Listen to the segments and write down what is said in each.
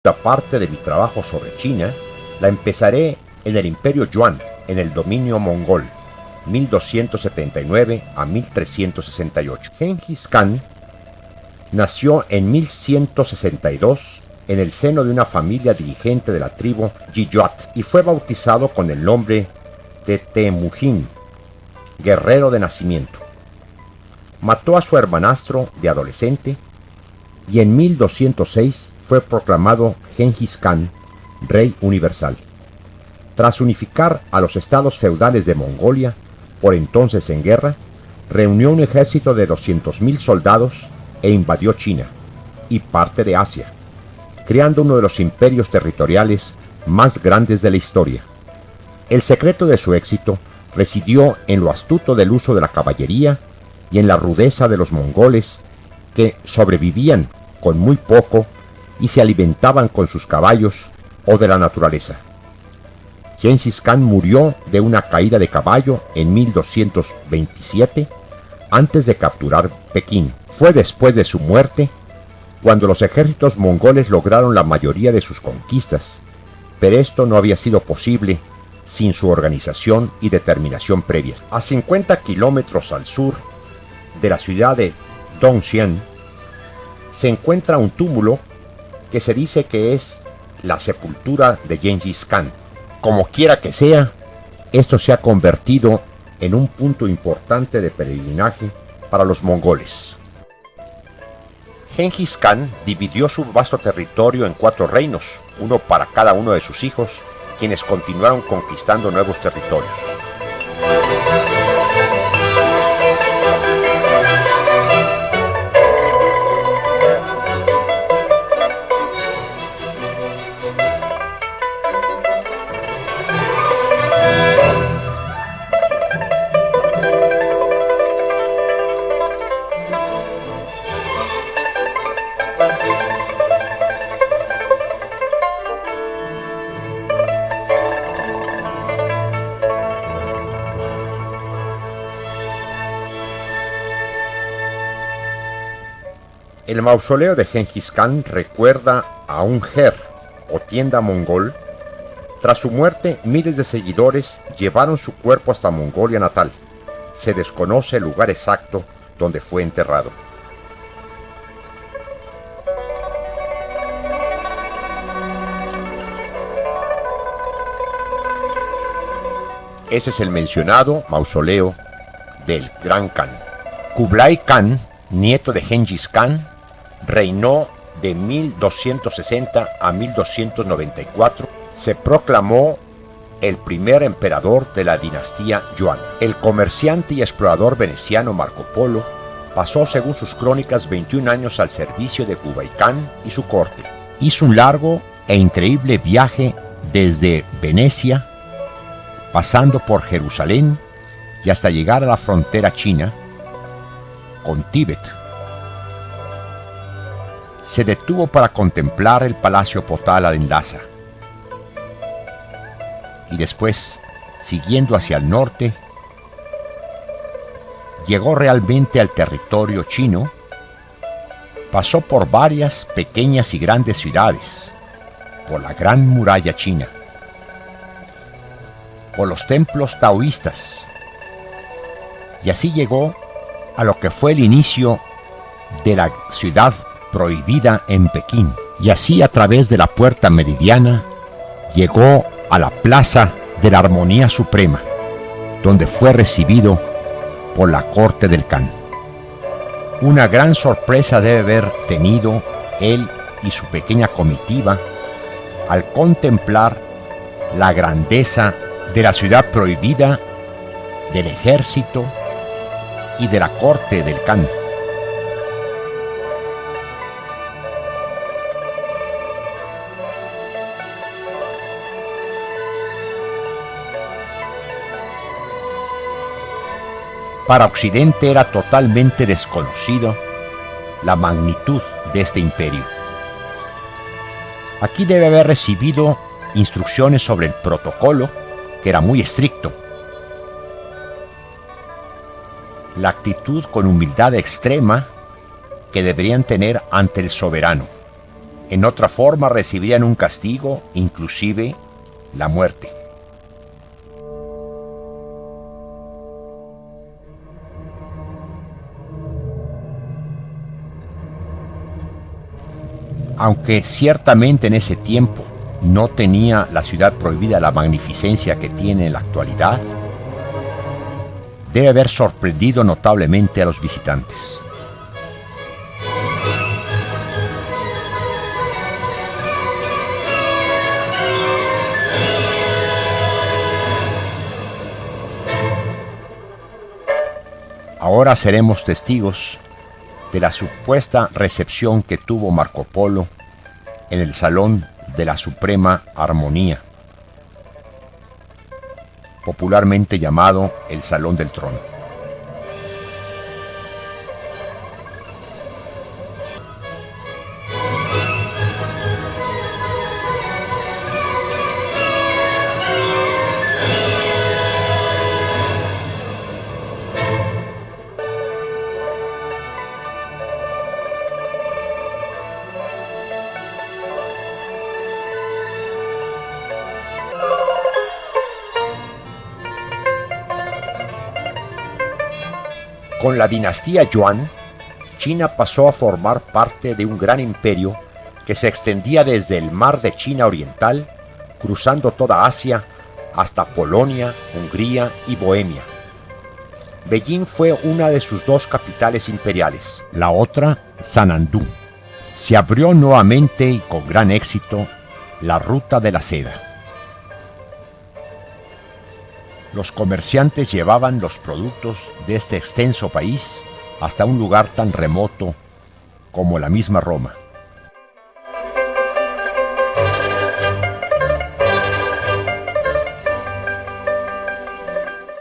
segunda parte de mi trabajo sobre China la empezaré en el Imperio Yuan, en el dominio mongol, 1279 a 1368. Genghis Khan nació en 1162 en el seno de una familia dirigente de la tribu Yiyuat y fue bautizado con el nombre de Temujin, guerrero de nacimiento. Mató a su hermanastro de adolescente y en 1206 fue proclamado Genghis Khan, rey universal. Tras unificar a los estados feudales de Mongolia, por entonces en guerra, reunió un ejército de 200.000 soldados e invadió China y parte de Asia, creando uno de los imperios territoriales más grandes de la historia. El secreto de su éxito residió en lo astuto del uso de la caballería y en la rudeza de los mongoles, que sobrevivían con muy poco y se alimentaban con sus caballos o de la naturaleza. Genghis Khan murió de una caída de caballo en 1227 antes de capturar Pekín. Fue después de su muerte cuando los ejércitos mongoles lograron la mayoría de sus conquistas, pero esto no había sido posible sin su organización y determinación previas. A 50 kilómetros al sur de la ciudad de Dongxian se encuentra un túmulo que se dice que es la sepultura de Genghis Khan. Como quiera que sea, esto se ha convertido en un punto importante de peregrinaje para los mongoles. Genghis Khan dividió su vasto territorio en 4 reinos, uno para cada uno de sus hijos, quienes continuaron conquistando nuevos territorios. El mausoleo de Genghis Khan recuerda a un her o tienda mongol. Tras su muerte, miles de seguidores llevaron su cuerpo hasta Mongolia natal. Se desconoce el lugar exacto donde fue enterrado. Ese es el mencionado mausoleo del Gran Khan. Kublai Khan, nieto de Genghis Khan, reinó de 1260 a 1294. Se proclamó el primer emperador de la dinastía Yuan. El comerciante y explorador veneciano Marco Polo pasó, según sus crónicas, 21 años al servicio de Kublai Khan y su corte. Hizo un largo e increíble viaje desde Venecia, pasando por Jerusalén y hasta llegar a la frontera china con Tíbet. Se detuvo para contemplar el palacio Potala en Lhasa y después, siguiendo hacia el norte, llegó realmente al territorio chino. Pasó por varias pequeñas y grandes ciudades, por la Gran Muralla China, por los templos taoístas, y así llegó a lo que fue el inicio de la ciudad prohibida en Pekín, y así a través de la puerta meridiana llegó a la Plaza de la Armonía Suprema, donde fue recibido por la corte del Khan. Una gran sorpresa debe haber tenido él y su pequeña comitiva al contemplar la grandeza de la ciudad prohibida, del ejército y de la corte del Khan. Para Occidente era totalmente desconocido la magnitud de este imperio. Aquí debe haber recibido instrucciones sobre el protocolo, que era muy estricto, la actitud con humildad extrema que deberían tener ante el soberano, En otra forma recibirían un castigo, inclusive la muerte. Aunque ciertamente en ese tiempo no tenía la ciudad prohibida la magnificencia que tiene en la actualidad, debe haber sorprendido notablemente a los visitantes. Ahora seremos testigos de la supuesta recepción que tuvo Marco Polo en el Salón de la Suprema Armonía, popularmente llamado el Salón del Trono. Con la dinastía Yuan, China pasó a formar parte de un gran imperio que se extendía desde el mar de China Oriental, cruzando toda Asia hasta Polonia, Hungría y Bohemia. Beijing fue una de sus dos capitales imperiales, la otra, Sanandú. Se abrió nuevamente y con gran éxito la ruta de la seda. Los comerciantes llevaban los productos de este extenso país hasta un lugar tan remoto como la misma Roma.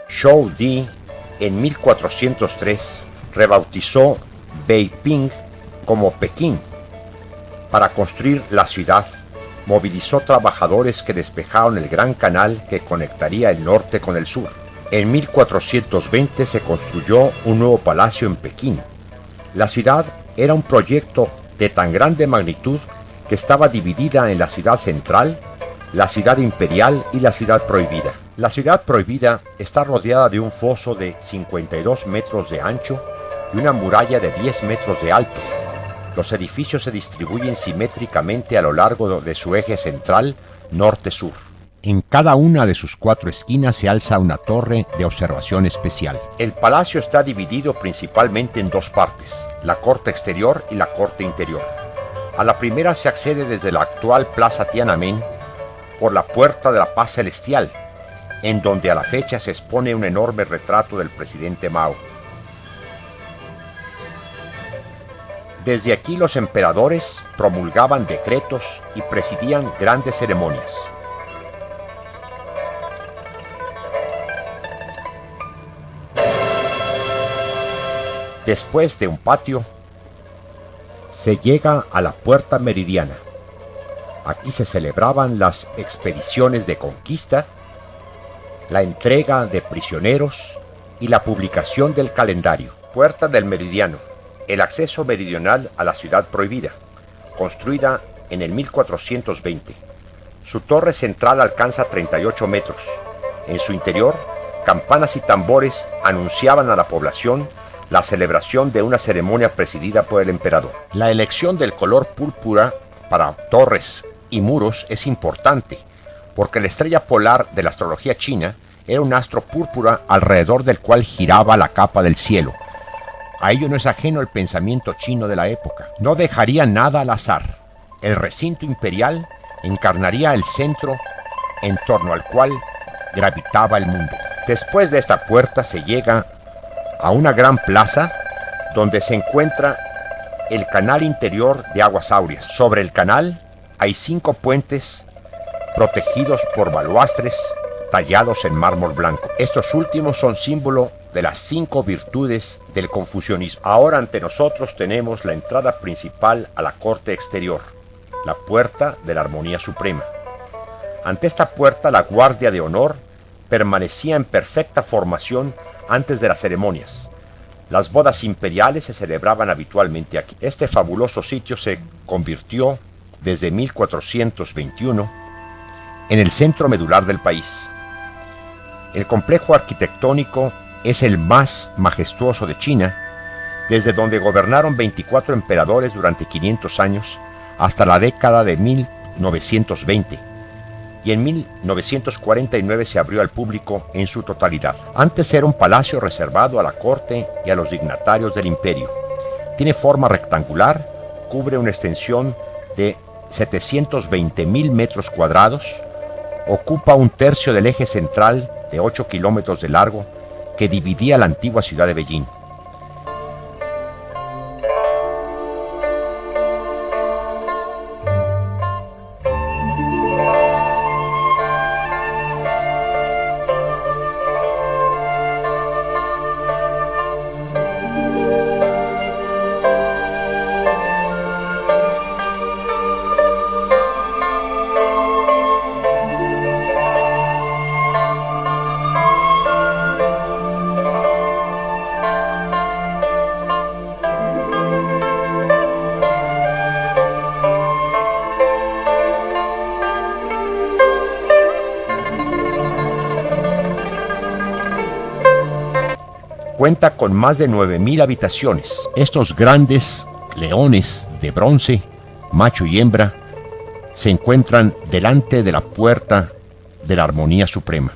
Zhou Di, en 1403, rebautizó Beiping como Pekín. Para construir la ciudad, movilizó trabajadores que despejaron el gran canal que conectaría el norte con el sur. En 1420 se construyó un nuevo palacio en Pekín. La ciudad era un proyecto de tan grande magnitud que estaba dividida en la ciudad central, la ciudad imperial y la ciudad prohibida. La ciudad prohibida está rodeada de un foso de 52 metros de ancho y una muralla de 10 metros de alto. Los edificios se distribuyen simétricamente a lo largo de su eje central, norte-sur. En cada una de sus 4 esquinas se alza una torre de observación especial. El palacio está dividido principalmente en 2 partes, la corte exterior y la corte interior. A la primera se accede desde la actual Plaza Tiananmen por la Puerta de la Paz Celestial, en donde a la fecha se expone un enorme retrato del presidente Mao. Desde aquí los emperadores promulgaban decretos y presidían grandes ceremonias. Después de un patio, se llega a la Puerta Meridiana. Aquí se celebraban las expediciones de conquista, la entrega de prisioneros y la publicación del calendario. Puerta del Meridiano, el acceso meridional a la ciudad prohibida, construida en el 1420. Su torre central alcanza 38 metros. En su interior, campanas y tambores anunciaban a la población la celebración de una ceremonia presidida por el emperador. La elección del color púrpura para torres y muros es importante, porque la estrella polar de la astrología china era un astro púrpura alrededor del cual giraba la capa del cielo. A ello no es ajeno el pensamiento chino de la época. No dejaría nada al azar. El recinto imperial encarnaría el centro en torno al cual gravitaba el mundo. Después de esta puerta se llega a una gran plaza donde se encuentra el canal interior de aguas áureas. Sobre el canal hay 5 puentes protegidos por baluastres tallados en mármol blanco. Estos últimos son símbolo de las 5 virtudes del confucianismo. Ahora ante nosotros tenemos la entrada principal a la corte exterior, la puerta de la armonía suprema. Ante esta puerta la guardia de honor permanecía en perfecta formación antes de las ceremonias. Las bodas imperiales se celebraban habitualmente aquí. Este fabuloso sitio se convirtió desde 1421 en el centro medular del país. El complejo arquitectónico es el más majestuoso de China, desde donde gobernaron 24 emperadores durante 500 años hasta la década de 1920, y en 1949 se abrió al público en su totalidad. Antes era un palacio reservado a la corte y a los dignatarios del imperio. Tiene forma rectangular, cubre una extensión de 720.000 metros cuadrados, ocupa un tercio del eje central de 8 kilómetros de largo que dividía la antigua ciudad de Beijing. Cuenta con más de 9.000 habitaciones. Estos grandes leones de bronce, macho y hembra, se encuentran delante de la puerta de la Armonía Suprema.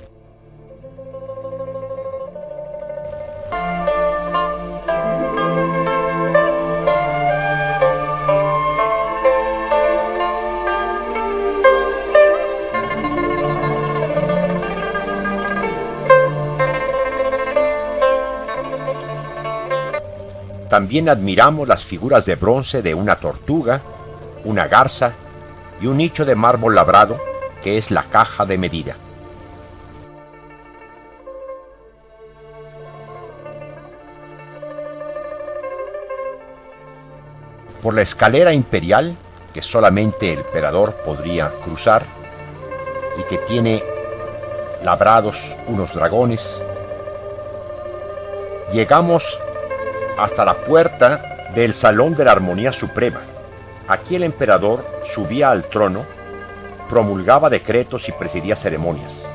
También admiramos las figuras de bronce de una tortuga, una garza y un nicho de mármol labrado, que es la caja de medida. Por la escalera imperial, que solamente el emperador podría cruzar, y que tiene labrados unos dragones, llegamos hasta la puerta del Salón de la Armonía Suprema. Aquí el emperador subía al trono, promulgaba decretos y presidía ceremonias.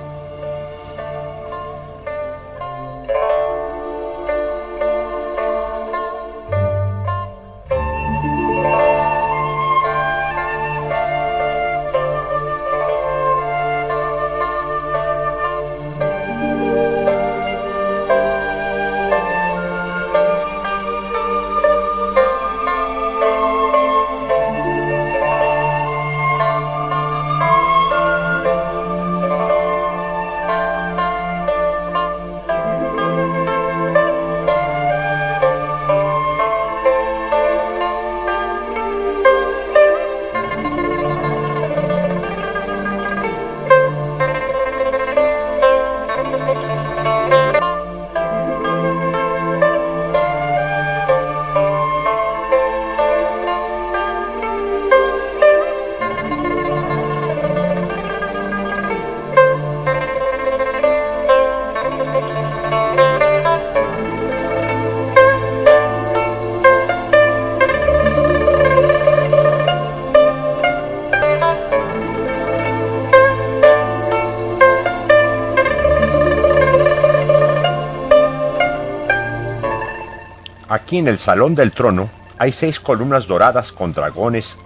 Aquí en el Salón del Trono hay 6 columnas doradas con dragones.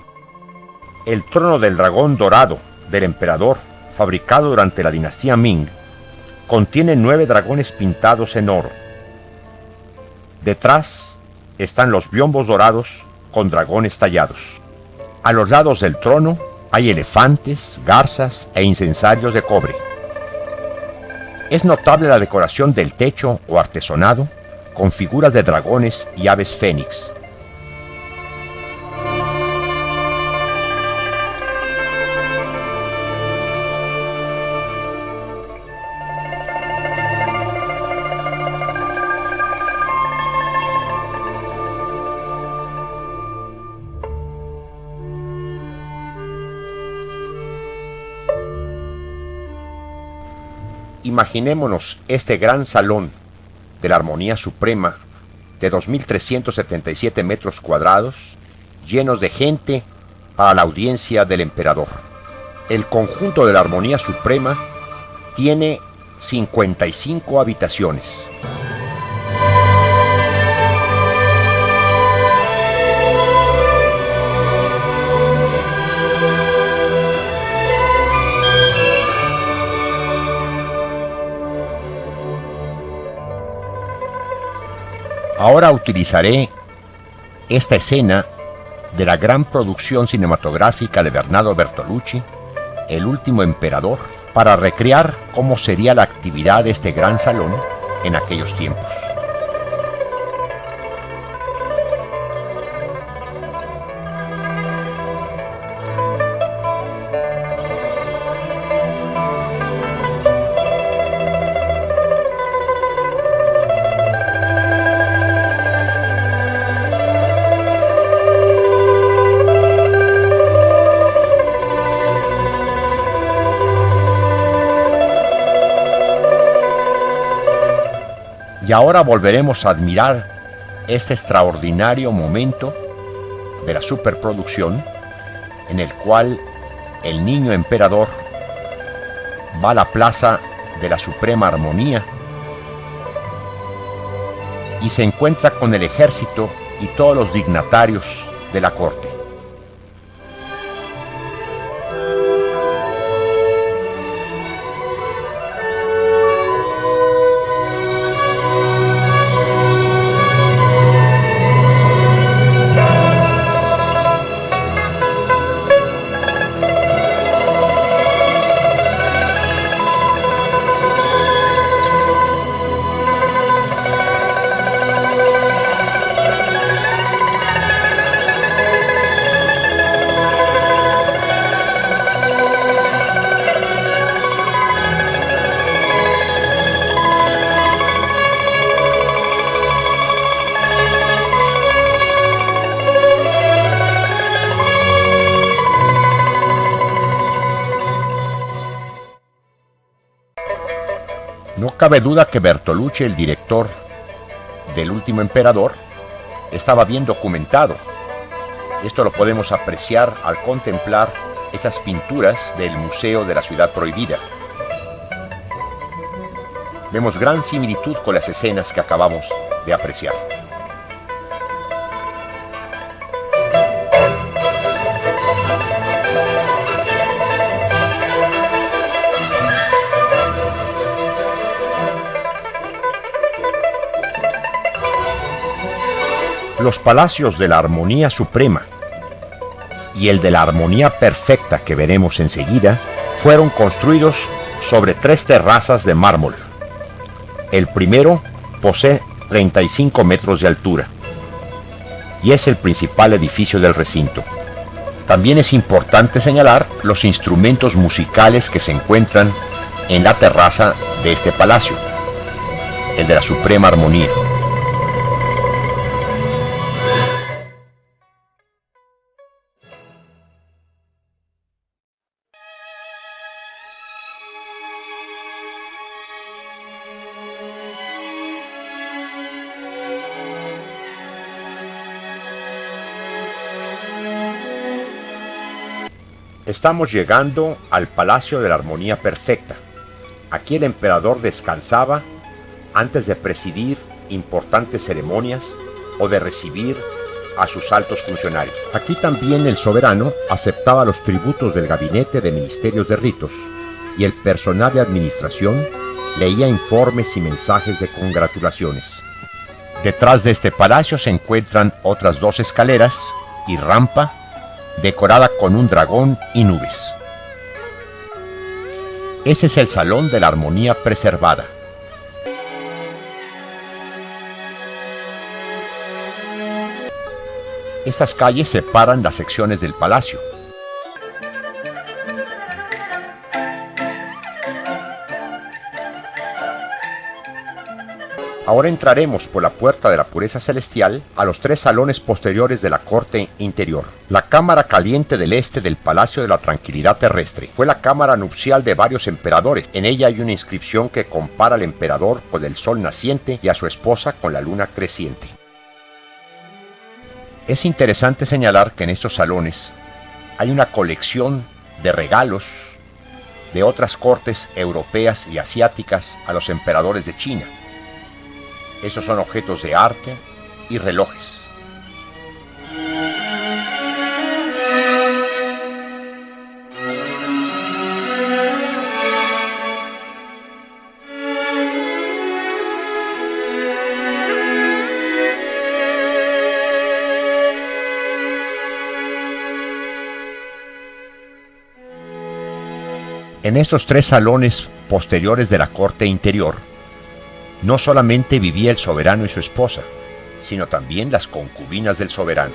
El trono del dragón dorado del emperador, fabricado durante la dinastía Ming, contiene 9 dragones pintados en oro. Detrás están los biombos dorados con dragones tallados. A los lados del trono hay elefantes, garzas e incensarios de cobre. Es notable la decoración del techo o artesonado con figuras de dragones y aves fénix. Imaginémonos este gran salón de la Armonía Suprema de 2.377 metros cuadrados, llenos de gente para la audiencia del emperador. El conjunto de la Armonía Suprema tiene 55 habitaciones. Ahora utilizaré esta escena de la gran producción cinematográfica de Bernardo Bertolucci, El último emperador, para recrear cómo sería la actividad de este gran salón en aquellos tiempos. Y ahora volveremos a admirar este extraordinario momento de la superproducción en el cual el niño emperador va a la plaza de la Suprema Armonía y se encuentra con el ejército y todos los dignatarios de la corte. No cabe duda que Bertolucci, el director del último emperador, estaba bien documentado. Esto lo podemos apreciar al contemplar estas pinturas del Museo de la Ciudad Prohibida. Vemos gran similitud con las escenas que acabamos de apreciar. Los palacios de la Armonía Suprema y el de la Armonía Perfecta que veremos enseguida fueron construidos sobre 3 terrazas de mármol. El primero posee 35 metros de altura y es el principal edificio del recinto. También es importante señalar los instrumentos musicales que se encuentran en la terraza de este palacio, el de la Suprema Armonía. Estamos llegando al Palacio de la Armonía Perfecta. Aquí el emperador descansaba antes de presidir importantes ceremonias o de recibir a sus altos funcionarios. Aquí también el soberano aceptaba los tributos del gabinete de ministerios de ritos y el personal de administración leía informes y mensajes de congratulaciones. Detrás de este palacio se encuentran otras 2 escaleras y rampa decorada con un dragón y nubes. Ese es el Salón de la Armonía Preservada. Estas calles separan las secciones del palacio. Ahora entraremos por la puerta de la pureza celestial a los 3 salones posteriores de la corte interior. La cámara caliente del este del Palacio de la Tranquilidad Terrestre fue la cámara nupcial de varios emperadores. En ella hay una inscripción que compara al emperador con el sol naciente y a su esposa con la luna creciente. Es interesante señalar que en estos salones Hay una colección de regalos de otras cortes europeas y asiáticas a los emperadores de China. Esos son objetos de arte y relojes. En estos 3 salones posteriores de la corte interior, no solamente vivía el soberano y su esposa, sino también las concubinas del soberano.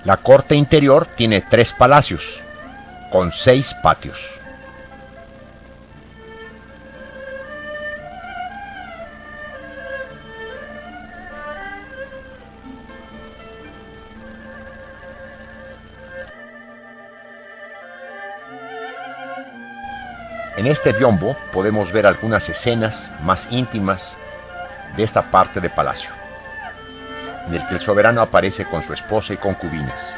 La corte interior tiene 3 palacios, con 6 patios. En este biombo podemos ver algunas escenas más íntimas de esta parte del palacio, en el que el soberano aparece con su esposa y concubinas.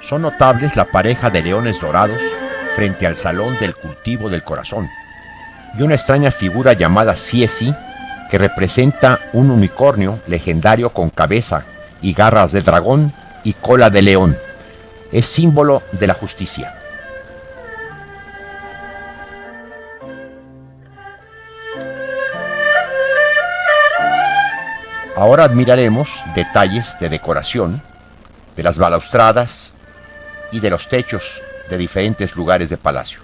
Son notables la pareja de leones dorados frente al salón del cultivo del corazón, y una extraña figura llamada Siesi, que representa un unicornio legendario con cabeza y garras de dragón y cola de león. Es símbolo de la justicia. Ahora admiraremos detalles de decoración de las balaustradas y de los techos de diferentes lugares del palacio.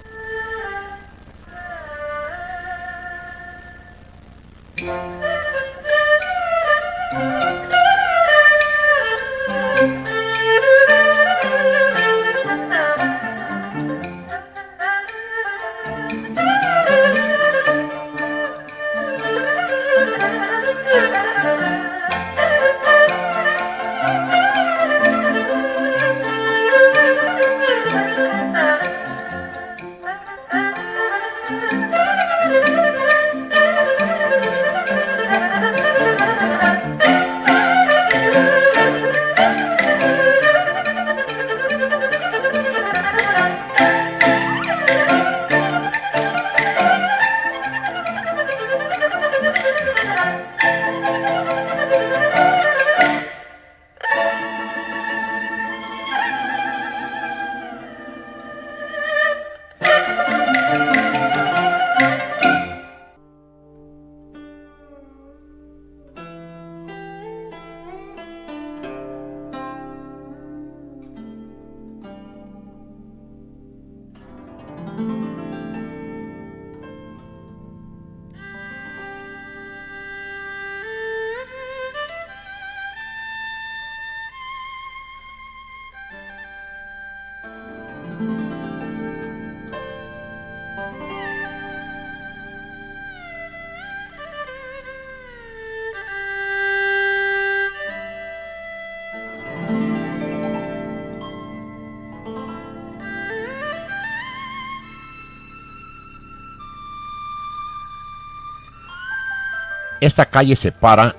Esta calle separa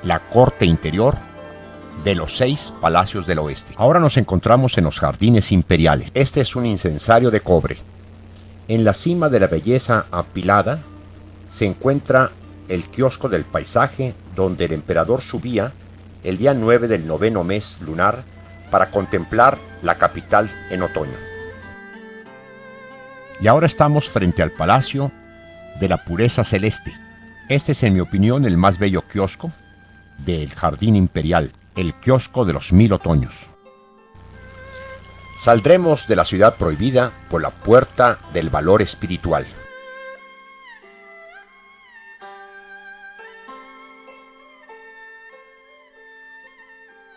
la corte interior de los 6 palacios del oeste. Ahora nos encontramos en los jardines imperiales. Este es un incensario de cobre. En la cima de la belleza apilada se encuentra el kiosco del paisaje, donde el emperador subía el día 9 del 9º mes lunar para contemplar la capital en otoño. Y ahora estamos frente al Palacio de la Pureza Celeste. Este es, en mi opinión, el más bello kiosco del Jardín Imperial, el kiosco de los 1000 otoños. Saldremos de la ciudad prohibida por la puerta del valor espiritual.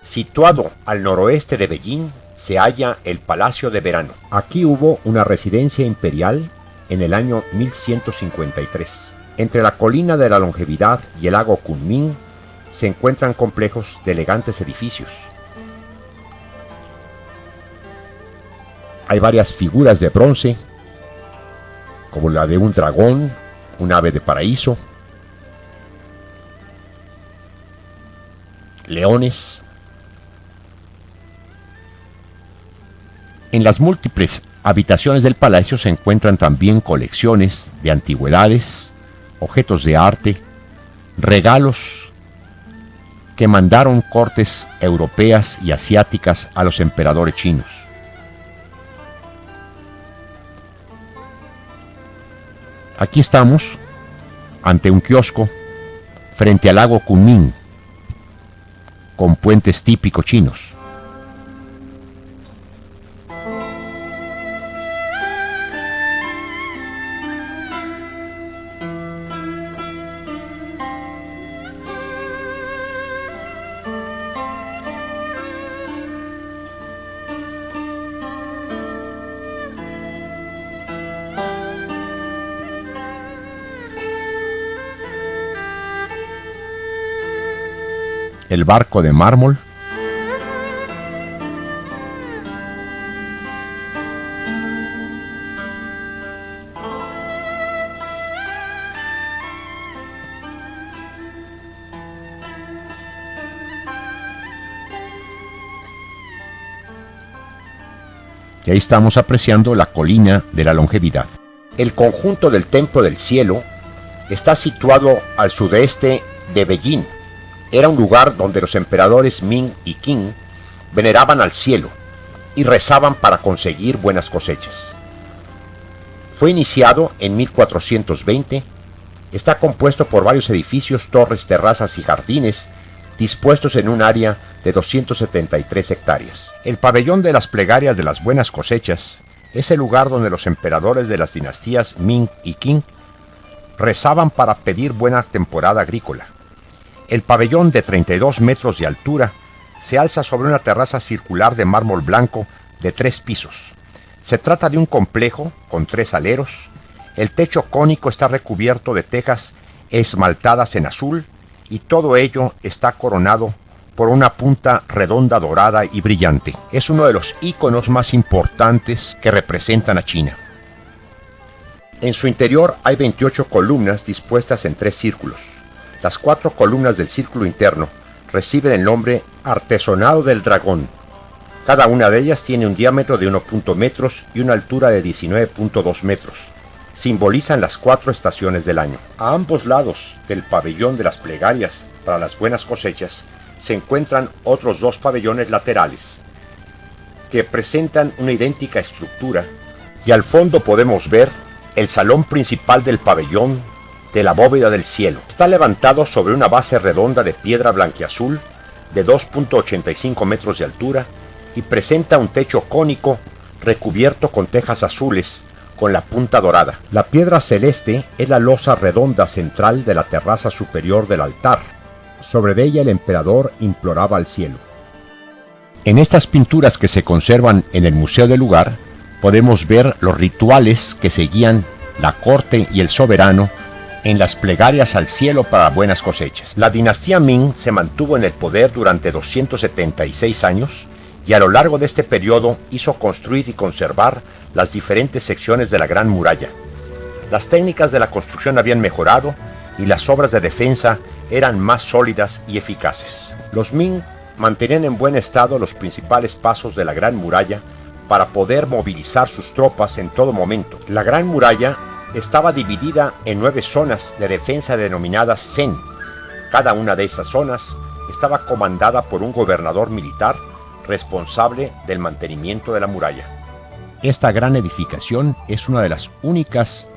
Situado al noroeste de Beijing se halla el Palacio de Verano. Aquí hubo una residencia imperial en el año 1153. Entre la colina de la Longevidad y el lago Kunming se encuentran complejos de elegantes edificios. Hay varias figuras de bronce, como la de un dragón, un ave de paraíso, leones. En las múltiples habitaciones del palacio se encuentran también colecciones de antigüedades, objetos de arte, regalos que mandaron cortes europeas y asiáticas a los emperadores chinos. Aquí estamos ante un kiosco frente al lago Kunming, con puentes típicos chinos. El barco de mármol. Y ahí estamos apreciando la colina de la Longevidad. El conjunto del Templo del Cielo está situado al sudeste de Beijing. Era un lugar donde los emperadores Ming y Qing veneraban al cielo y rezaban para conseguir buenas cosechas. Fue iniciado en 1420, está compuesto por varios edificios, torres, terrazas y jardines dispuestos en un área de 273 hectáreas. El pabellón de las plegarias de las buenas cosechas es el lugar donde los emperadores de las dinastías Ming y Qing rezaban para pedir buena temporada agrícola. El pabellón de 32 metros de altura se alza sobre una terraza circular de mármol blanco de 3 pisos. Se trata de un complejo con 3 aleros. El techo cónico está recubierto de tejas esmaltadas en azul y todo ello está coronado por una punta redonda, dorada y brillante. Es uno de los íconos más importantes que representan a China. En su interior hay 28 columnas dispuestas en 3 círculos. Las 4 columnas del círculo interno reciben el nombre Artesonado del Dragón. Cada una de ellas tiene un diámetro de 1.0 metros y una altura de 19.2 metros. Simbolizan las 4 estaciones del año. A ambos lados del pabellón de las plegarias para las buenas cosechas se encuentran otros 2 pabellones laterales que presentan una idéntica estructura, y al fondo podemos ver el salón principal del pabellón de la bóveda del cielo. Está levantado sobre una base redonda de piedra blanquiazul de 2.85 metros de altura y presenta un techo cónico recubierto con tejas azules con la punta dorada. La piedra celeste es la losa redonda central de la terraza superior del altar. Sobre ella el emperador imploraba al cielo. En estas pinturas que se conservan en el museo del lugar podemos ver los rituales que seguían la corte y el soberano en las plegarias al cielo para buenas cosechas. La dinastía Ming se mantuvo en el poder durante 276 años y a lo largo de este periodo hizo construir y conservar las diferentes secciones de la Gran Muralla. Las técnicas de la construcción habían mejorado y las obras de defensa eran más sólidas y eficaces. Los Ming mantenían en buen estado los principales pasos de la Gran Muralla para poder movilizar sus tropas en todo momento. La Gran Muralla estaba dividida en 9 zonas de defensa denominadas Zen. Cada una de esas zonas estaba comandada por un gobernador militar responsable del mantenimiento de la muralla. Esta gran edificación es una de las únicas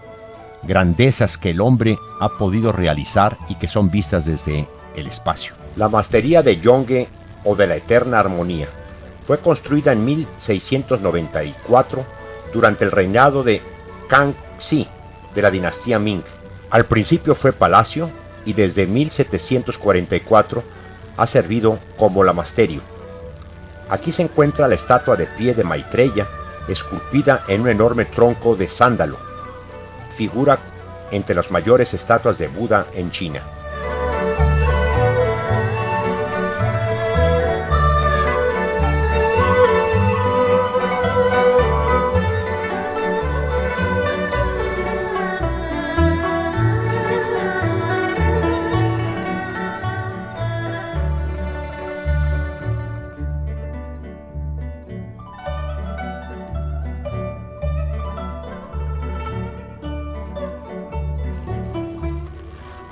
grandezas que el hombre ha podido realizar y que son vistas desde el espacio. La Mastería de Yonge o de la Eterna Armonía fue construida en 1694 durante el reinado de Kangxi de la dinastía Ming. Al principio fue palacio y desde 1744 ha servido como lamasterio. Aquí se encuentra la estatua de pie de Maitreya, esculpida en un enorme tronco de sándalo. Figura entre las mayores estatuas de Buda en China.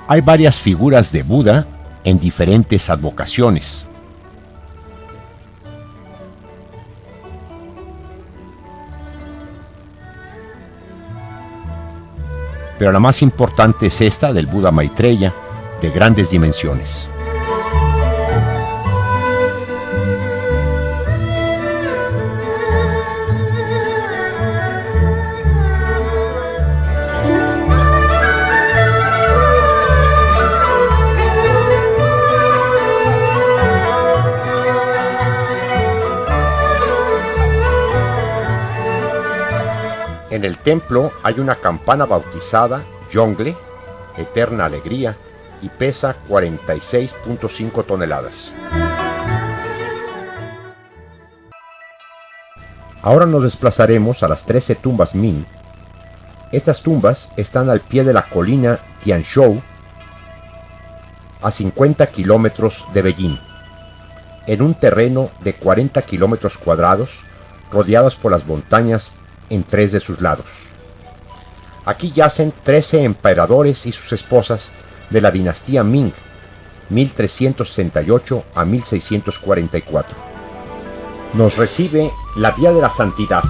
Hay varias figuras de Buda en diferentes advocaciones. Pero la más importante es esta del Buda Maitreya, de grandes dimensiones. En el templo hay una campana bautizada Yongle, Eterna Alegría, y pesa 46.5 toneladas. Ahora nos desplazaremos a las 13 tumbas Ming. Estas tumbas están al pie de la colina Tianzhou, a 50 kilómetros de Beijing, en un terreno de 40 kilómetros cuadrados, rodeadas por las montañas en 3 de sus lados. Aquí yacen 13 emperadores y sus esposas de la dinastía Ming, 1368 a 1644. Nos recibe la Vía de la Santidad,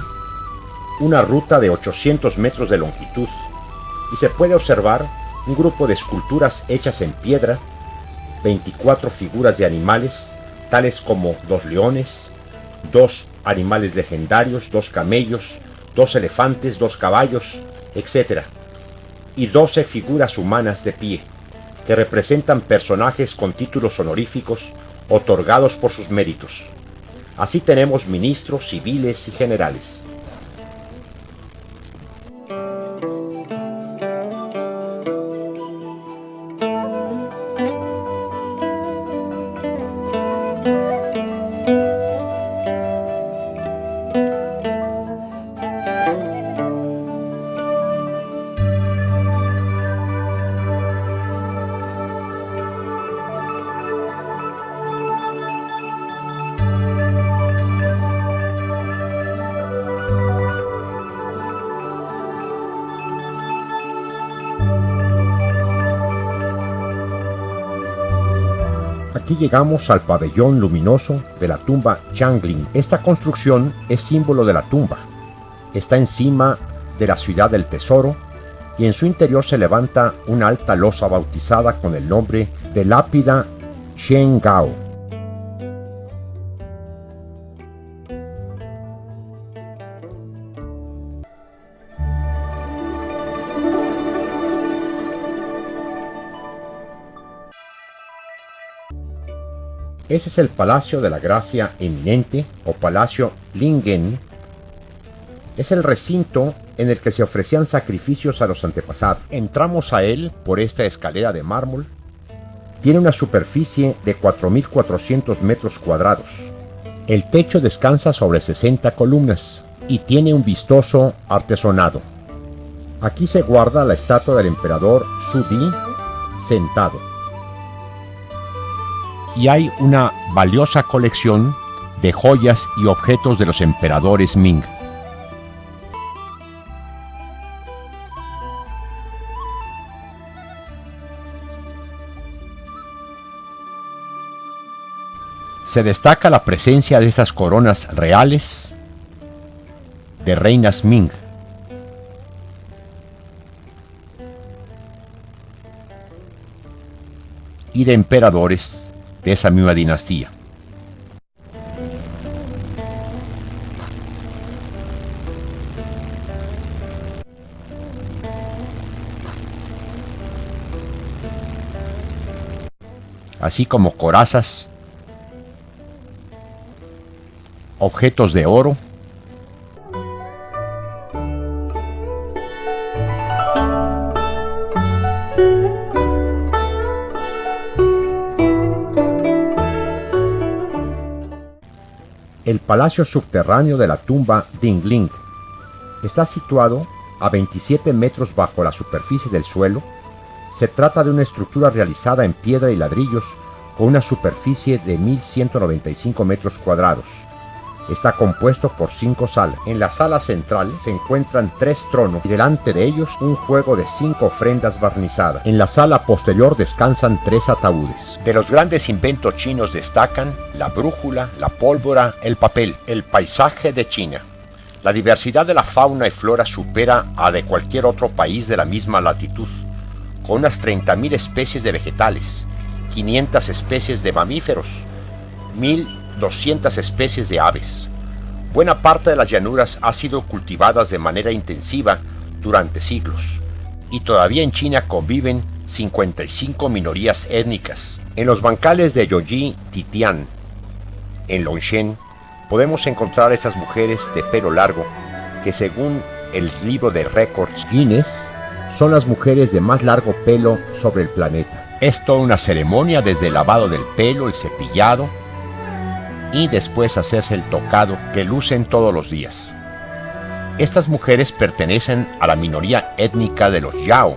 una ruta de 800 metros de longitud, y se puede observar un grupo de esculturas hechas en piedra, 24 figuras de animales, tales como 2 leones, 2 animales legendarios, 2 camellos, 2 elefantes, 2 caballos, etc. Y 12 figuras humanas de pie, que representan personajes con títulos honoríficos otorgados por sus méritos. Así tenemos ministros, civiles y generales. Aquí llegamos al pabellón luminoso de la tumba Changling. Esta construcción es símbolo de la tumba. Está encima de la ciudad del tesoro y en su interior se levanta una alta losa bautizada con el nombre de lápida Shengao. Ese es el Palacio de la Gracia Eminente o Palacio Lingen. Es el recinto en el que se ofrecían sacrificios a los antepasados. Entramos a él por esta escalera de mármol. Tiene una superficie de 4.400 metros cuadrados. El techo descansa sobre 60 columnas y tiene un vistoso artesonado. Aquí se guarda la estatua del emperador Su Di sentado. Y hay una valiosa colección de joyas y objetos de los emperadores Ming. Se destaca la presencia de estas coronas reales de reinas Ming. Y de emperadores de esa misma dinastía. Así como corazas, objetos de oro, el palacio subterráneo de la tumba Dingling está situado a 27 metros bajo la superficie del suelo. Se trata de una estructura realizada en piedra y ladrillos con una superficie de 1.195 metros cuadrados. Está compuesto por 5 salas. En la sala central se encuentran 3 tronos y delante de ellos un juego de 5 ofrendas barnizadas. En la sala posterior descansan 3 ataúdes. De los grandes inventos chinos destacan la brújula, la pólvora, el papel, el paisaje de China. La diversidad de la fauna y flora supera a de cualquier otro país de la misma latitud, con unas 30.000 especies de vegetales, 500 especies de mamíferos, 1.200 especies de aves. Buena parte de las llanuras ha sido cultivadas de manera intensiva durante siglos, y todavía en China conviven 55 minorías étnicas. En los bancales de Youji Titian, en Longshen, podemos encontrar a estas mujeres de pelo largo, que según el libro de récords Guinness, son las mujeres de más largo pelo sobre el planeta. Es toda una ceremonia, desde el lavado del pelo, el cepillado y después hacerse el tocado, que lucen todos los días. Estas mujeres pertenecen a la minoría étnica de los Yao,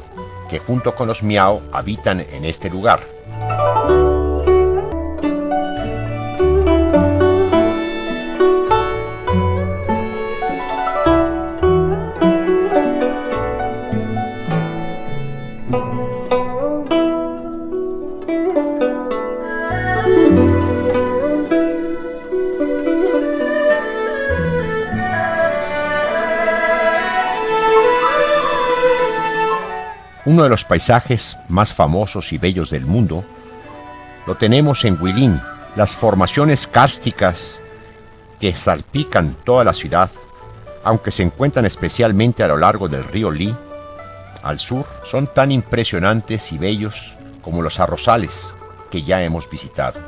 que junto con los Miao habitan en este lugar. Uno de los paisajes más famosos y bellos del mundo lo tenemos en Guilin. Las formaciones kársticas que salpican toda la ciudad, aunque se encuentran especialmente a lo largo del río Li, al sur, son tan impresionantes y bellos como los arrozales que ya hemos visitado.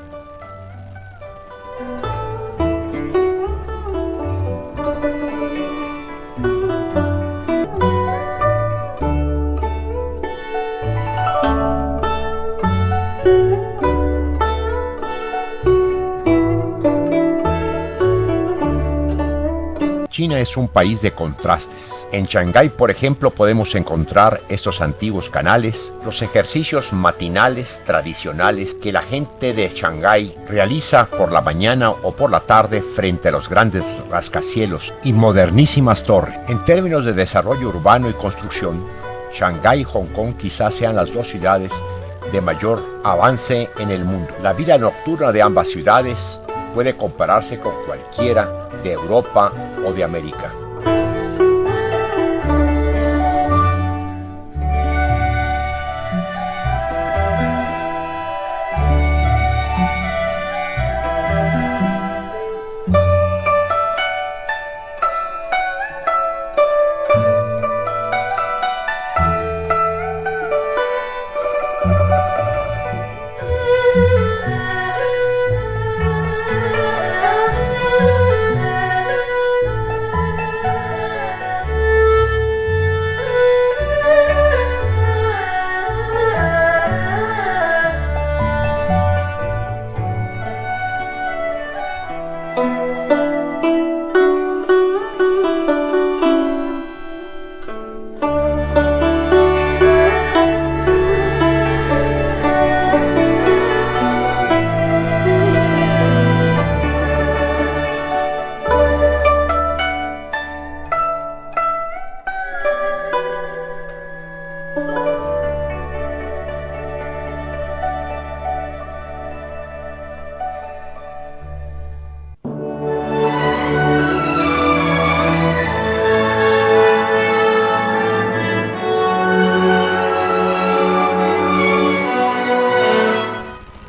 China es un país de contrastes. En Shanghái, por ejemplo, podemos encontrar estos antiguos canales, los ejercicios matinales tradicionales que la gente de Shanghái realiza por la mañana o por la tarde frente a los grandes rascacielos y modernísimas torres. En términos de desarrollo urbano y construcción, Shanghái y Hong Kong quizás sean las dos ciudades de mayor avance en el mundo. La vida nocturna de ambas ciudades puede compararse con cualquiera de Europa o de América.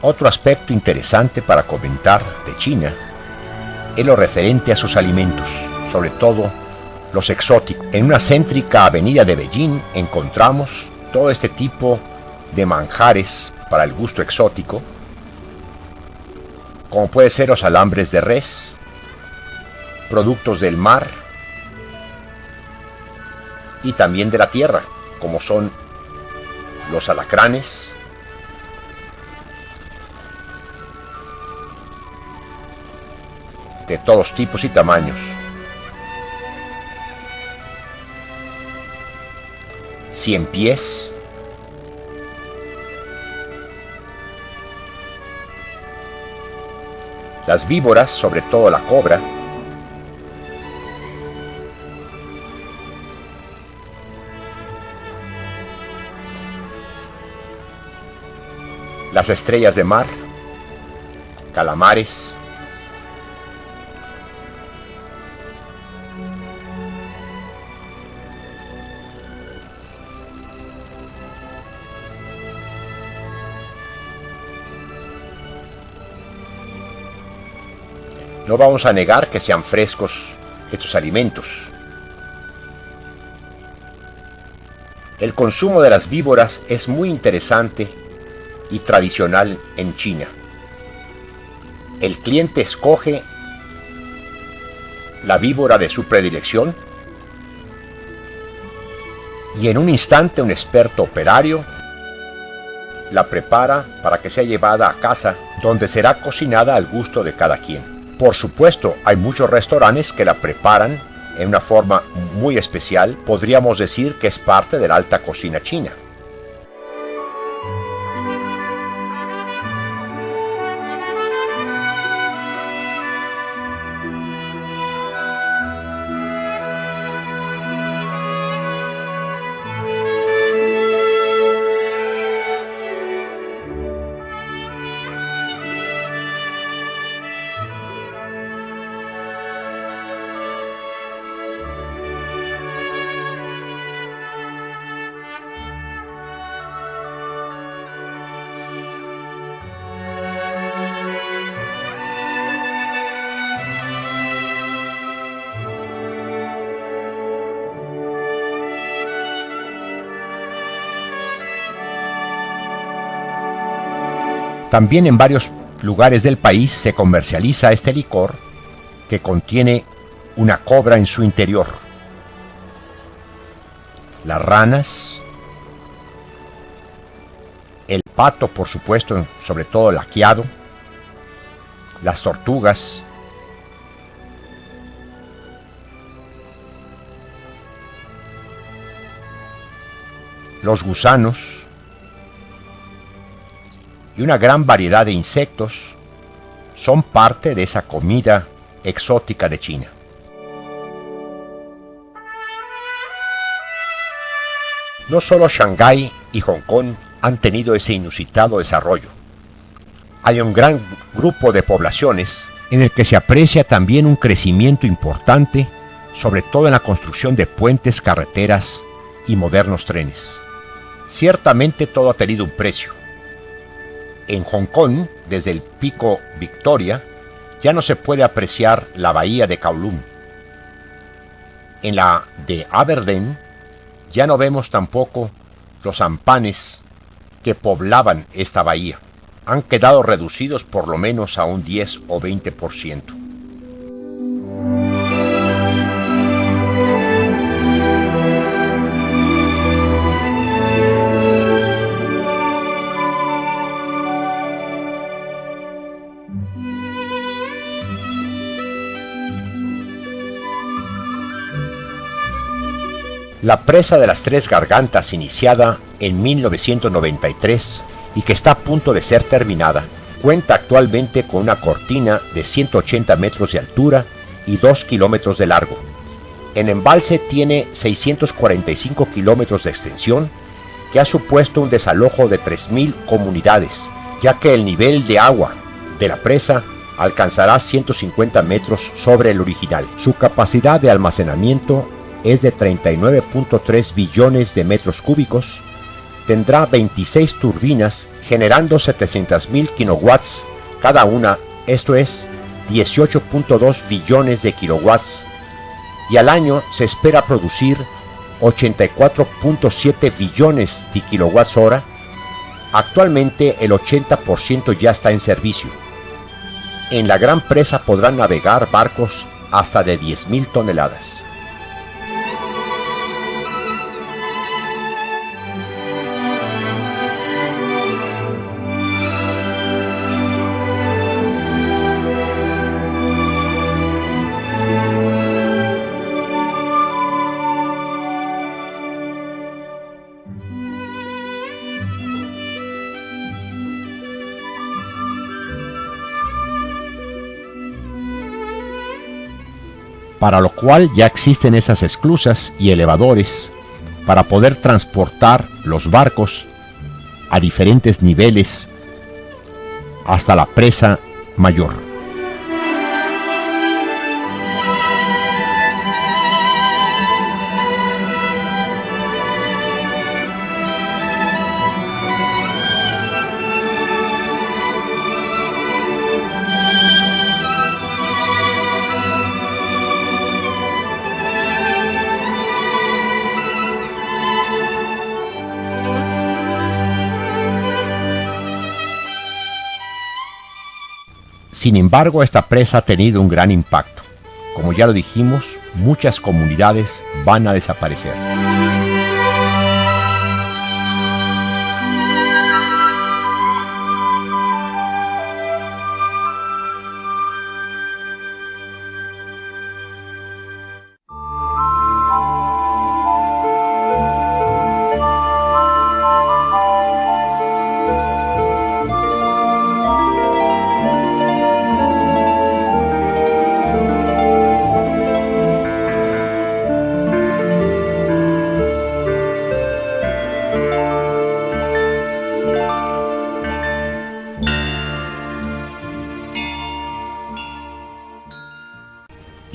Otro aspecto interesante para comentar de China es lo referente a sus alimentos, sobre todo los exóticos. En una céntrica avenida de Beijing encontramos todo este tipo de manjares para el gusto exótico, como puede ser los alambres de res, productos del mar y también de la tierra, como son los alacranes, de todos tipos y tamaños, ciempiés, las víboras, sobre todo la cobra, las estrellas de mar, calamares, no vamos a negar que sean frescos estos alimentos. El consumo de las víboras es muy interesante y tradicional en China. El cliente escoge la víbora de su predilección y en un instante un experto operario la prepara para que sea llevada a casa, donde será cocinada al gusto de cada quien. Por supuesto, hay muchos restaurantes que la preparan en una forma muy especial. Podríamos decir que es parte de la alta cocina china. También en varios lugares del país se comercializa este licor que contiene una cobra en su interior. Las ranas, el pato, por supuesto, sobre todo laqueado, las tortugas, los gusanos y una gran variedad de insectos son parte de esa comida exótica de China. No solo Shanghái y Hong Kong han tenido ese inusitado desarrollo. Hay un gran grupo de poblaciones en el que se aprecia también un crecimiento importante, sobre todo en la construcción de puentes, carreteras y modernos trenes. Ciertamente todo ha tenido un precio. En Hong Kong, desde el pico Victoria, ya no se puede apreciar la bahía de Kowloon. En la de Aberdeen, ya no vemos tampoco los sampanes que poblaban esta bahía. Han quedado reducidos por lo menos a un 10 o 20%. La presa de las Tres Gargantas, iniciada en 1993 y que está a punto de ser terminada, cuenta actualmente con una cortina de 180 metros de altura y 2 kilómetros de largo. El embalse tiene 645 kilómetros de extensión, que ha supuesto un desalojo de 3.000 comunidades, ya que el nivel de agua de la presa alcanzará 150 metros sobre el original. Su capacidad de almacenamiento es de 39.3 billones de metros cúbicos, tendrá 26 turbinas generando 700.000 kilowatts cada una, esto es 18.2 billones de kilowatts, y al año se espera producir 84.7 billones de kilowatts hora. Actualmente el 80% ya está en servicio. En la gran presa podrán navegar barcos hasta de 10.000 toneladas. Para lo cual ya existen esas esclusas y elevadores para poder transportar los barcos a diferentes niveles hasta la presa mayor. Sin embargo, esta presa ha tenido un gran impacto. Como ya lo dijimos, muchas comunidades van a desaparecer.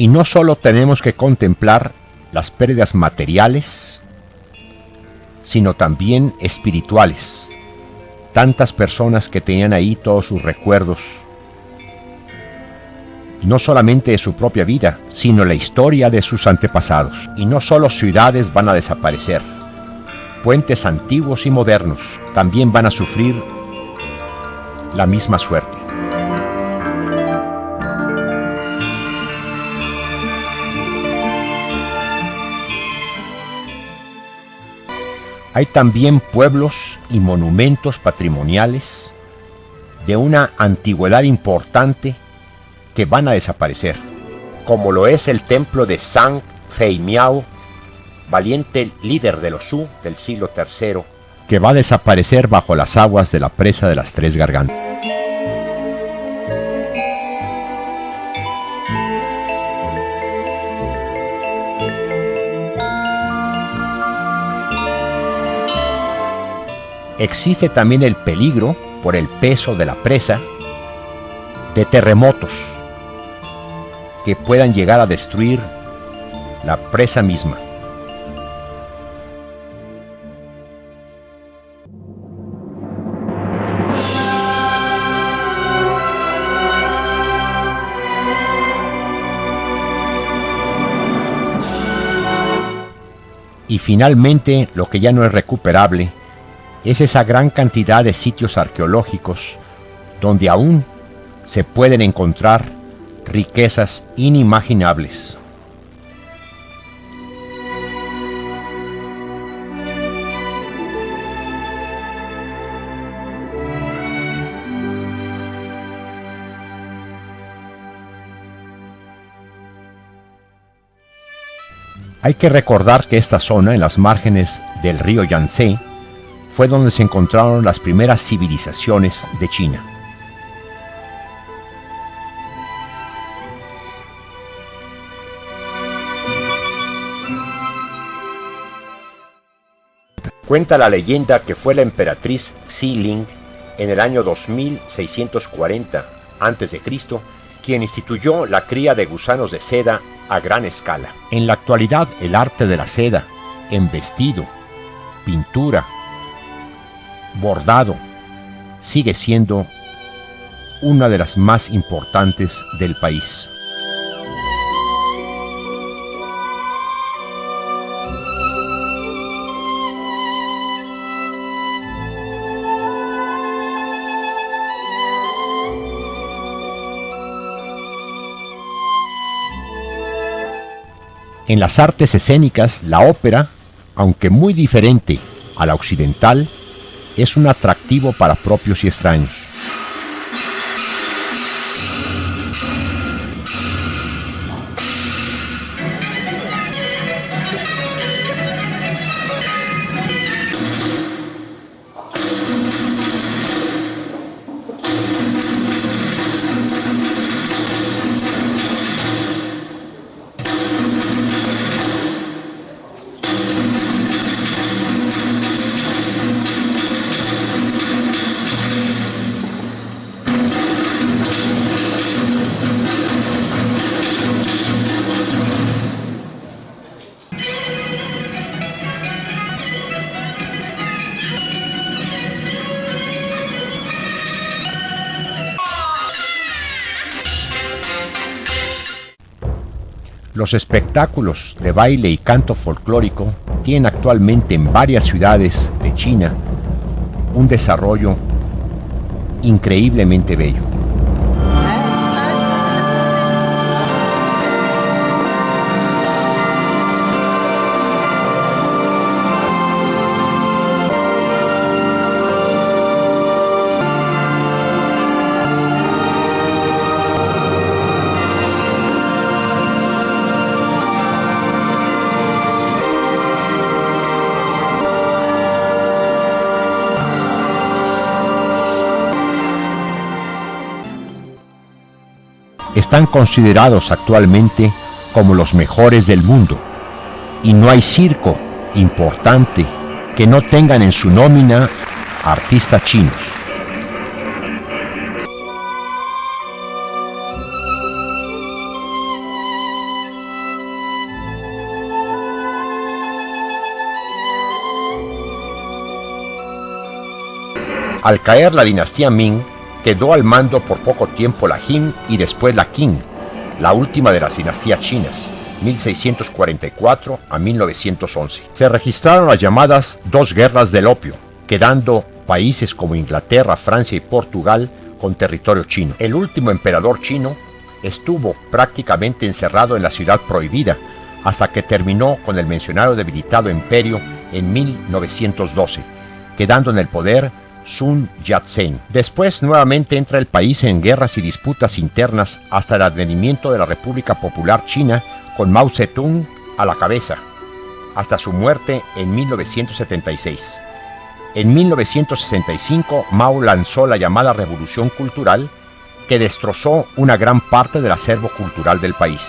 Y no solo tenemos que contemplar las pérdidas materiales, sino también espirituales. Tantas personas que tenían ahí todos sus recuerdos, no solamente de su propia vida, sino la historia de sus antepasados. Y no solo ciudades van a desaparecer, puentes antiguos y modernos también van a sufrir la misma suerte. Hay también pueblos y monumentos patrimoniales de una antigüedad importante que van a desaparecer, como lo es el templo de Zhang Feimiao, valiente líder de los Zhou del siglo III, que va a desaparecer bajo las aguas de la presa de las Tres Gargantas. Existe también el peligro, por el peso de la presa, de terremotos que puedan llegar a destruir la presa misma. Y finalmente, lo que ya no es recuperable, es esa gran cantidad de sitios arqueológicos donde aún se pueden encontrar riquezas inimaginables. Hay que recordar que esta zona, en las márgenes del río Yangtze, fue donde se encontraron las primeras civilizaciones de China. Cuenta la leyenda que fue la emperatriz Xi en el año 2640 a.C. quien instituyó la cría de gusanos de seda a gran escala. En la actualidad, el arte de la seda, en vestido, pintura, bordado sigue siendo una de las más importantes del país. En las artes escénicas, la ópera, aunque muy diferente a la occidental, es un atractivo para propios y extraños. Los espectáculos de baile y canto folclórico tienen actualmente en varias ciudades de China un desarrollo increíblemente bello. Están considerados actualmente como los mejores del mundo, y no hay circo importante que no tengan en su nómina artistas chinos. Al caer la dinastía Ming, quedó al mando por poco tiempo la Jin y después la Qing, la última de las dinastías chinas, 1644 a 1911. Se registraron las llamadas dos guerras del opio, quedando países como Inglaterra, Francia y Portugal con territorio chino. El último emperador chino estuvo prácticamente encerrado en la ciudad prohibida hasta que terminó con el mencionado debilitado imperio en 1912, quedando en el poder Sun Yat-sen. Después nuevamente entra el país en guerras y disputas internas hasta el advenimiento de la República Popular China con Mao Zedong a la cabeza, hasta su muerte en 1976. En 1965 Mao lanzó la llamada Revolución Cultural, que destrozó una gran parte del acervo cultural del país.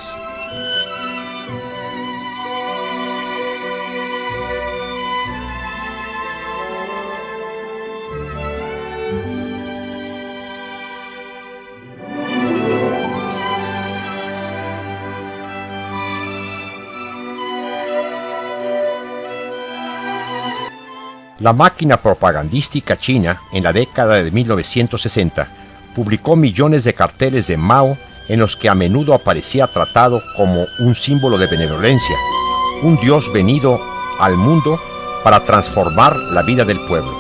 La máquina propagandística china, en la década de 1960, publicó millones de carteles de Mao en los que a menudo aparecía tratado como un símbolo de benevolencia, un dios venido al mundo para transformar la vida del pueblo.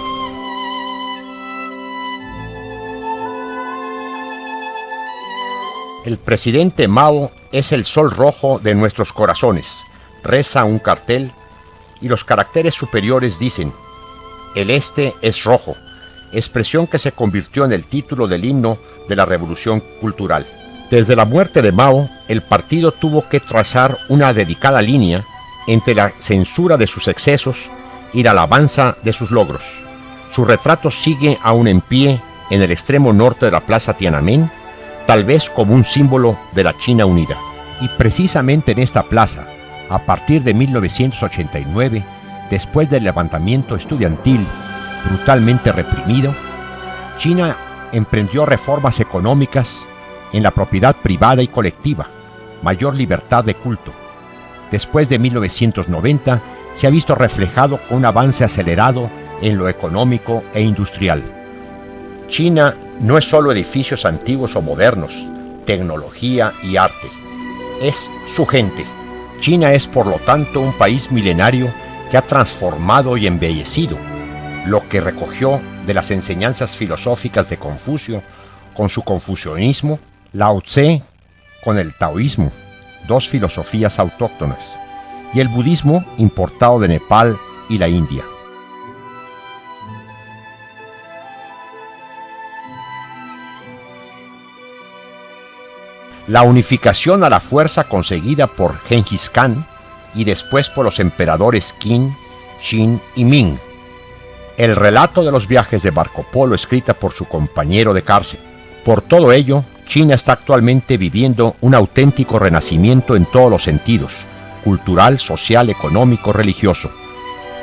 El presidente Mao es el sol rojo de nuestros corazones, reza un cartel, y los caracteres superiores dicen: el este es rojo, expresión que se convirtió en el título del himno de la Revolución Cultural. Desde la muerte de Mao, el partido tuvo que trazar una dedicada línea entre la censura de sus excesos y la alabanza de sus logros. Su retrato sigue aún en pie en el extremo norte de la Plaza Tiananmen, tal vez como un símbolo de la China unida. Y precisamente en esta plaza, a partir de 1989, después del levantamiento estudiantil brutalmente reprimido, China emprendió reformas económicas en la propiedad privada y colectiva, mayor libertad de culto. Después de 1990 se ha visto reflejado con un avance acelerado en lo económico e industrial. China no es solo edificios antiguos o modernos, tecnología y arte. Es su gente. China es, por lo tanto, un país milenario que ha transformado y embellecido lo que recogió de las enseñanzas filosóficas de Confucio con su confucianismo, Lao Tse con el taoísmo, dos filosofías autóctonas, y el budismo importado de Nepal y la India. La unificación a la fuerza conseguida por Gengis Khan y después por los emperadores Qin, Xin y Ming. El relato de los viajes de Marco Polo escrita por su compañero de cárcel. Por todo ello, China está actualmente viviendo un auténtico renacimiento en todos los sentidos, cultural, social, económico, religioso,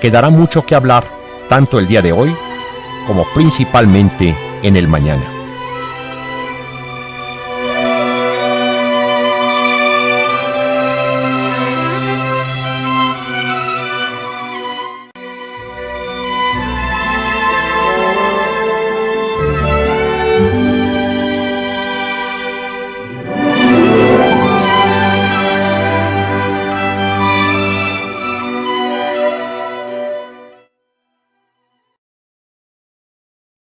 que dará mucho que hablar tanto el día de hoy como principalmente en el mañana.